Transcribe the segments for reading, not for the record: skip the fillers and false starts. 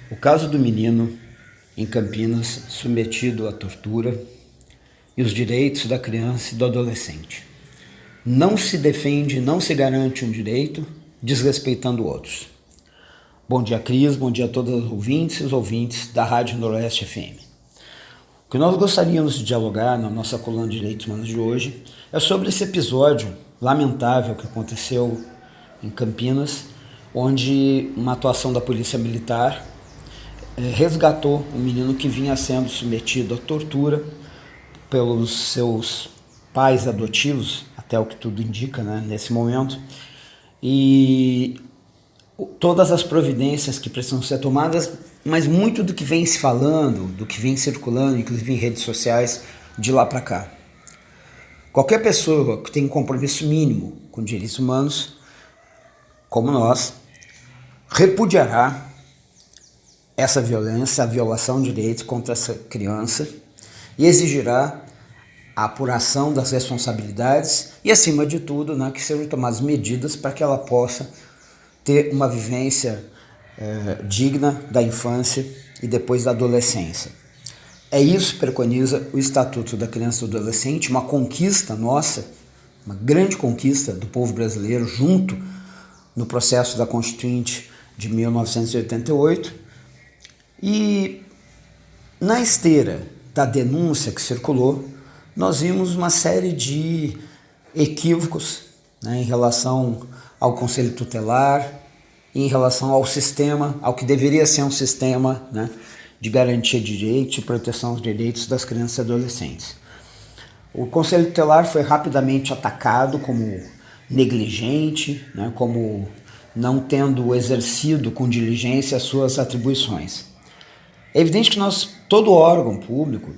O caso do menino em Campinas submetido à tortura e os direitos da criança e do adolescente. Não se defende, não se garante um direito desrespeitando outros. Bom dia, Cris, bom dia a todos os ouvintes e os ouvintes da Rádio Noroeste FM. O que nós gostaríamos de dialogar na nossa coluna de Direitos Humanos de hoje é sobre esse episódio lamentável que aconteceu em Campinas, onde uma atuação da Polícia Militar resgatou um menino que vinha sendo submetido à tortura pelos seus pais adotivos, até o que tudo indica, né, nesse momento, e todas as providências que precisam ser tomadas, mas muito do que vem se falando, do que vem circulando, inclusive em redes sociais, de lá para cá. Qualquer pessoa que tem um compromisso mínimo com direitos humanos, como nós, repudiará essa violência, a violação de direitos contra essa criança e exigirá a apuração das responsabilidades e, acima de tudo, né, que sejam tomadas medidas para que ela possa ter uma vivência digna da infância e depois da adolescência. É isso que preconiza o Estatuto da Criança e do Adolescente, uma conquista nossa, uma grande conquista do povo brasileiro, junto no processo da Constituinte de 1988, e na esteira da denúncia que circulou, nós vimos uma série de equívocos, né, em relação ao Conselho Tutelar, em relação ao sistema, ao que deveria ser um sistema, né, de garantia de direitos e proteção aos direitos das crianças e adolescentes. O Conselho Tutelar foi rapidamente atacado como negligente, né, como não tendo exercido com diligência as suas atribuições. É evidente que todo órgão público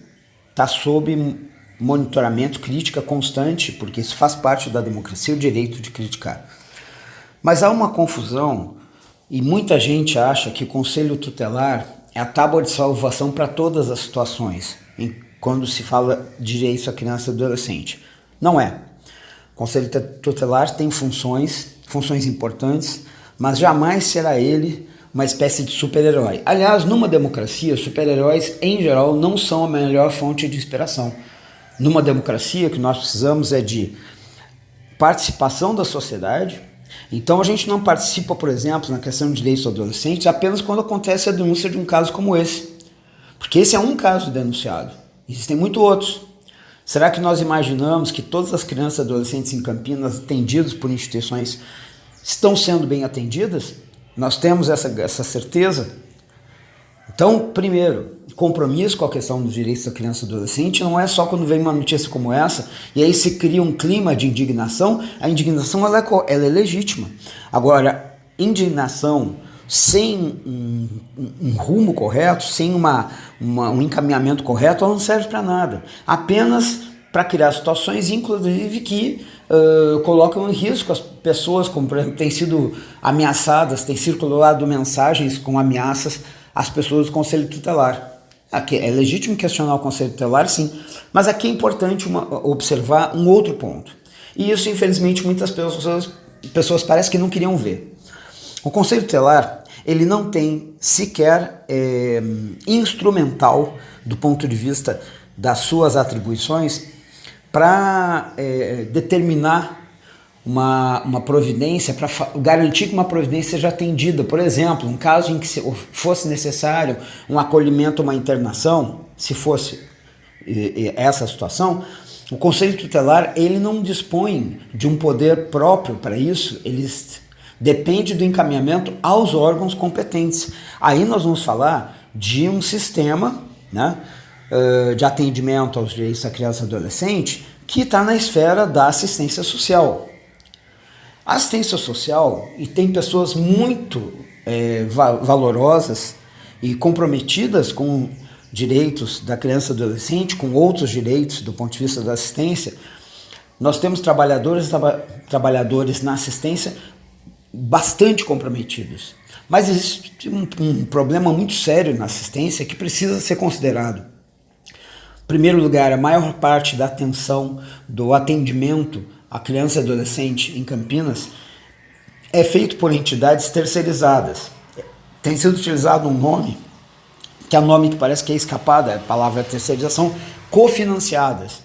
está sob monitoramento, crítica constante, porque isso faz parte da democracia, o direito de criticar. Mas há uma confusão e muita gente acha que o Conselho Tutelar é a tábua de salvação para todas as situações, quando se fala de direitos à criança e adolescente. Não é. O Conselho Tutelar tem funções importantes, mas jamais será ele uma espécie de super-herói. Aliás, numa democracia, super-heróis, em geral, não são a melhor fonte de inspiração. Numa democracia, o que nós precisamos é de participação da sociedade. Então, a gente não participa, por exemplo, na questão de direitos adolescentes apenas quando acontece a denúncia de um caso como esse. Porque esse é um caso denunciado. Existem muitos outros. Será que nós imaginamos que todas as crianças e adolescentes em Campinas atendidas por instituições estão sendo bem atendidas? Nós temos essa certeza? Então, primeiro, compromisso com a questão dos direitos da criança e do adolescente não é só quando vem uma notícia como essa e aí se cria um clima de indignação. A indignação ela é legítima. Agora, indignação sem um rumo correto, sem um encaminhamento correto, ela não serve para nada. Apenas para criar situações, inclusive, que colocam em risco as pessoas, como por exemplo, têm sido ameaçadas, têm circulado mensagens com ameaças às pessoas do Conselho Tutelar. Aqui é legítimo questionar o Conselho Tutelar, sim, mas aqui é importante observar um outro ponto. E isso, infelizmente, muitas pessoas parece que não queriam ver. O Conselho Tutelar, ele não tem sequer instrumental, do ponto de vista das suas atribuições, para determinar uma providência, para garantir que uma providência seja atendida. Por exemplo, um caso em que fosse necessário um acolhimento, uma internação, se fosse essa situação, o Conselho Tutelar ele não dispõe de um poder próprio para isso, ele depende do encaminhamento aos órgãos competentes. Aí nós vamos falar de um sistema, né, de atendimento aos direitos da criança e adolescente que está na esfera da assistência social. A assistência social, e tem pessoas muito valorosas e comprometidas com direitos da criança e adolescente, com outros direitos do ponto de vista da assistência. Nós temos trabalhadores na assistência bastante comprometidos. Mas existe um problema muito sério na assistência que precisa ser considerado. Em primeiro lugar, a maior parte da atenção do atendimento à criança e adolescente em Campinas é feito por entidades terceirizadas. tem sido utilizado um nome, que é um nome que parece que é escapado, a palavra terceirização, cofinanciadas.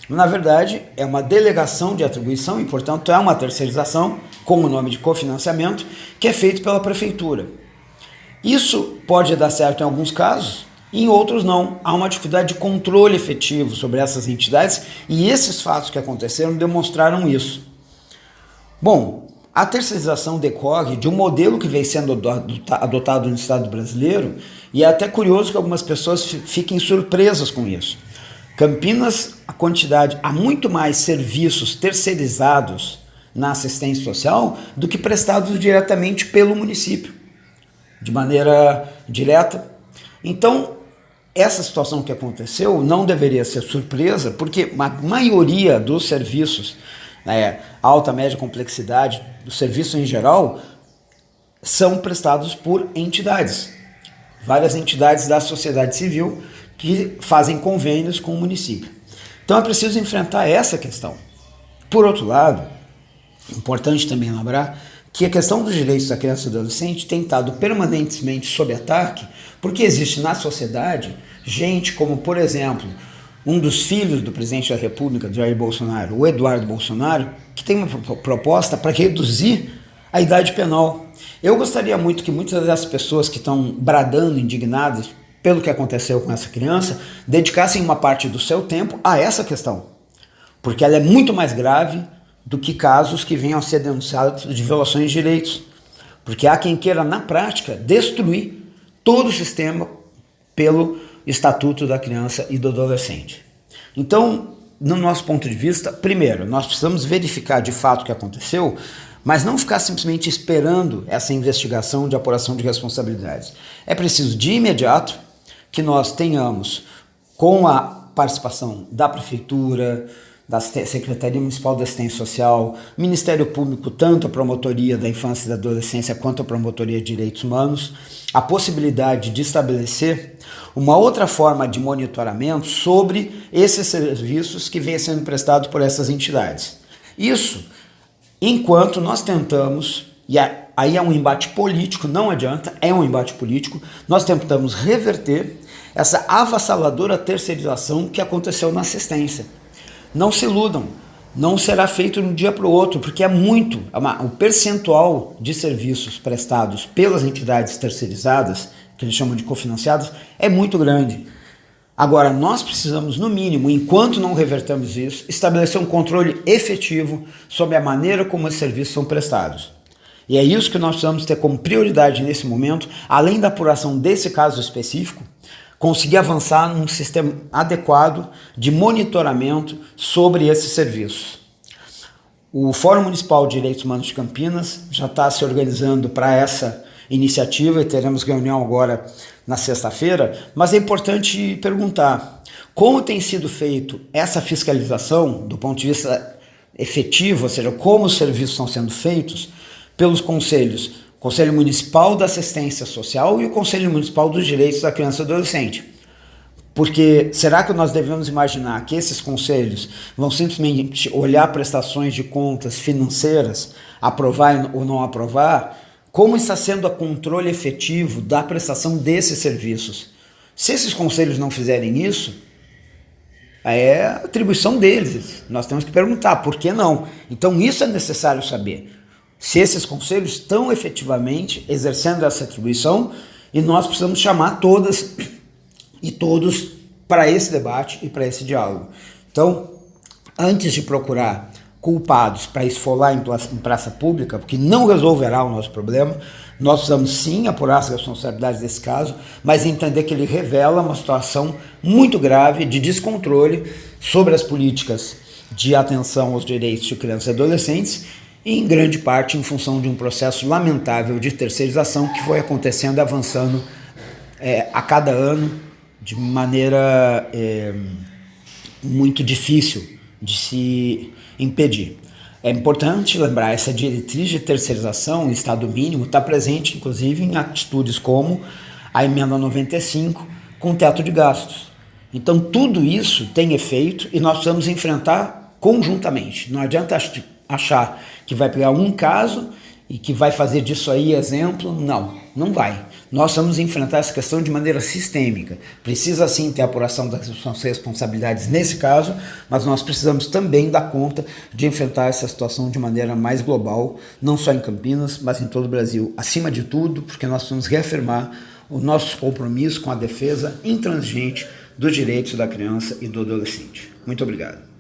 Na verdade, é uma delegação de atribuição e, portanto, é uma terceirização, com o nome de cofinanciamento, que é feito pela prefeitura. Isso pode dar certo em alguns casos, em outros não. Há uma dificuldade de controle efetivo sobre essas entidades e esses fatos que aconteceram demonstraram isso. Bom, a terceirização decorre de um modelo que vem sendo adotado no Estado brasileiro e é até curioso que algumas pessoas fiquem surpresas com isso. Campinas, há muito mais serviços terceirizados na assistência social do que prestados diretamente pelo município, de maneira direta. Então, essa situação que aconteceu não deveria ser surpresa, porque a maioria dos serviços, alta, média complexidade, dos serviços em geral, são prestados por entidades, várias entidades da sociedade civil que fazem convênios com o município. Então é preciso enfrentar essa questão. Por outro lado, importante também lembrar que a questão dos direitos da criança e do adolescente tem estado permanentemente sob ataque, porque existe na sociedade gente como, por exemplo, um dos filhos do presidente da República, Jair Bolsonaro, o Eduardo Bolsonaro, que tem uma proposta para reduzir a idade penal. Eu gostaria muito que muitas das pessoas que estão bradando, indignadas pelo que aconteceu com essa criança, dedicassem uma parte do seu tempo a essa questão, porque ela é muito mais grave do que casos que venham a ser denunciados de violações de direitos, porque há quem queira, na prática, destruir todo o sistema pelo Estatuto da Criança e do Adolescente. Então, no nosso ponto de vista, primeiro, nós precisamos verificar de fato o que aconteceu, mas não ficar simplesmente esperando essa investigação de apuração de responsabilidades. É preciso, de imediato, que nós tenhamos, com a participação da Prefeitura, da Secretaria Municipal de Assistência Social, Ministério Público, tanto a Promotoria da Infância e da Adolescência quanto a Promotoria de Direitos Humanos, a possibilidade de estabelecer uma outra forma de monitoramento sobre esses serviços que vêm sendo prestados por essas entidades. Isso, enquanto nós tentamos, e aí é um embate político, não adianta, é um embate político, nós tentamos reverter essa avassaladora terceirização que aconteceu na assistência. Não se iludam, não será feito de um dia para o outro, porque o percentual de serviços prestados pelas entidades terceirizadas, que eles chamam de cofinanciadas, é muito grande. Agora, nós precisamos, no mínimo, enquanto não revertamos isso, estabelecer um controle efetivo sobre a maneira como os serviços são prestados. E é isso que nós precisamos ter como prioridade nesse momento, além da apuração desse caso específico, conseguir avançar num sistema adequado de monitoramento sobre esses serviços. O Fórum Municipal de Direitos Humanos de Campinas já está se organizando para essa iniciativa e teremos reunião agora na sexta-feira, mas é importante perguntar como tem sido feito essa fiscalização do ponto de vista efetivo, ou seja, como os serviços estão sendo feitos pelos conselhos, o Conselho Municipal da Assistência Social e o Conselho Municipal dos Direitos da Criança e do Adolescente. Porque será que nós devemos imaginar que esses conselhos vão simplesmente olhar prestações de contas financeiras, aprovar ou não aprovar? Como está sendo o controle efetivo da prestação desses serviços? Se esses conselhos não fizerem isso, é atribuição deles. Nós temos que perguntar por que não. Então isso é necessário saber. Se esses conselhos estão efetivamente exercendo essa atribuição, e nós precisamos chamar todas e todos para esse debate e para esse diálogo. Então, antes de procurar culpados para esfolar em praça pública, porque não resolverá o nosso problema, nós precisamos sim apurar as responsabilidades desse caso, mas entender que ele revela uma situação muito grave de descontrole sobre as políticas de atenção aos direitos de crianças e adolescentes, e em grande parte em função de um processo lamentável de terceirização que foi acontecendo e avançando a cada ano de maneira muito difícil de se impedir. É importante lembrar, essa diretriz de terceirização em estado mínimo está presente, inclusive, em atitudes como a emenda 95 com teto de gastos. Então, tudo isso tem efeito e nós precisamos enfrentar conjuntamente. Não adianta achar que vai pegar um caso e que vai fazer disso aí exemplo, não. Não vai. Nós vamos enfrentar essa questão de maneira sistêmica. Precisa sim ter apuração das responsabilidades nesse caso, mas nós precisamos também dar conta de enfrentar essa situação de maneira mais global, não só em Campinas, mas em todo o Brasil. Acima de tudo, porque nós vamos reafirmar o nosso compromisso com a defesa intransigente dos direitos da criança e do adolescente. Muito obrigado.